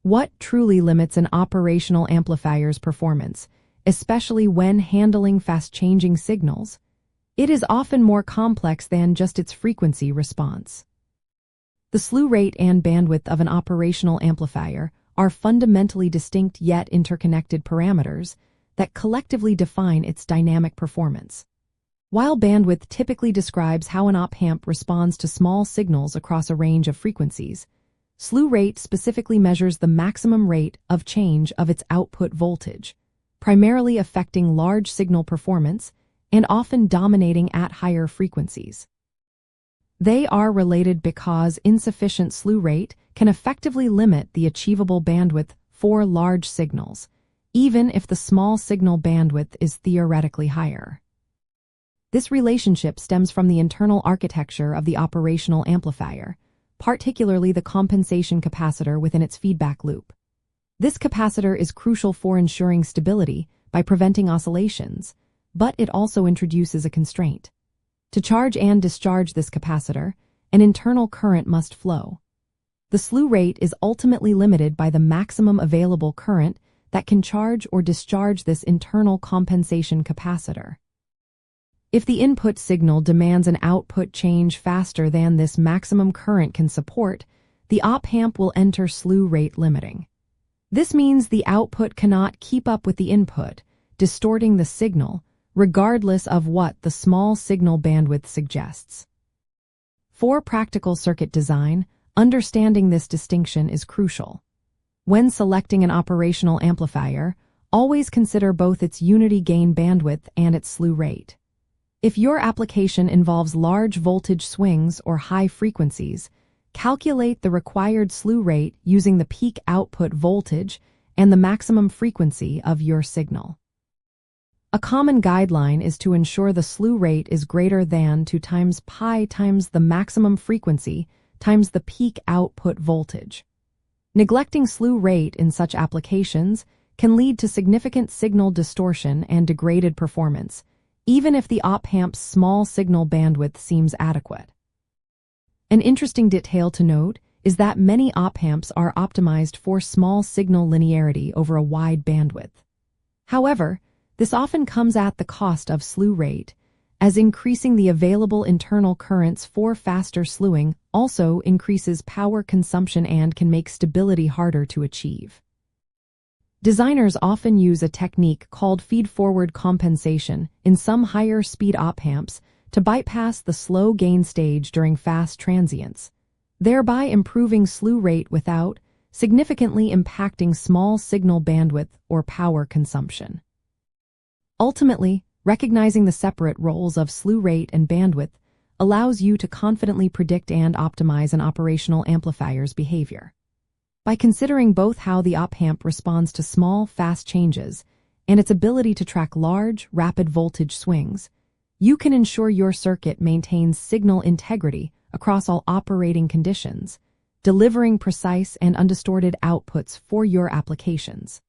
What truly limits an operational amplifier's performance, especially when handling fast-changing signals? It is often more complex than just its frequency response. The slew rate and bandwidth of an operational amplifier are fundamentally distinct yet interconnected parameters that collectively define its dynamic performance. While bandwidth typically describes how an op-amp responds to small signals across a range of frequencies, slew rate specifically measures the maximum rate of change of its output voltage, primarily affecting large signal performance and often dominating at higher frequencies. They are related because insufficient slew rate can effectively limit the achievable bandwidth for large signals, even if the small signal bandwidth is theoretically higher. This relationship stems from the internal architecture of the operational amplifier, particularly the compensation capacitor within its feedback loop. This capacitor is crucial for ensuring stability by preventing oscillations, but it also introduces a constraint. To charge and discharge this capacitor, an internal current must flow. The slew rate is ultimately limited by the maximum available current that can charge or discharge this internal compensation capacitor. If the input signal demands an output change faster than this maximum current can support, the op-amp will enter slew rate limiting. This means the output cannot keep up with the input, distorting the signal, regardless of what the small signal bandwidth suggests. For practical circuit design, understanding this distinction is crucial. When selecting an operational amplifier, always consider both its unity gain bandwidth and its slew rate. If your application involves large voltage swings or high frequencies, calculate the required slew rate using the peak output voltage and the maximum frequency of your signal. A common guideline is to ensure the slew rate is greater than 2 times pi times the maximum frequency times the peak output voltage. Neglecting slew rate in such applications can lead to significant signal distortion and degraded performance, even if the op-amp's small signal bandwidth seems adequate. An interesting detail to note is that many op-amps are optimized for small signal linearity over a wide bandwidth. However, this often comes at the cost of slew rate, as increasing the available internal currents for faster slewing also increases power consumption and can make stability harder to achieve. Designers often use a technique called feed-forward compensation in some higher-speed op-amps to bypass the slow gain stage during fast transients, thereby improving slew rate without significantly impacting small signal bandwidth or power consumption. Ultimately, recognizing the separate roles of slew rate and bandwidth allows you to confidently predict and optimize an operational amplifier's behavior. By considering both how the op-amp responds to small, fast changes and its ability to track large, rapid voltage swings, you can ensure your circuit maintains signal integrity across all operating conditions, delivering precise and undistorted outputs for your applications.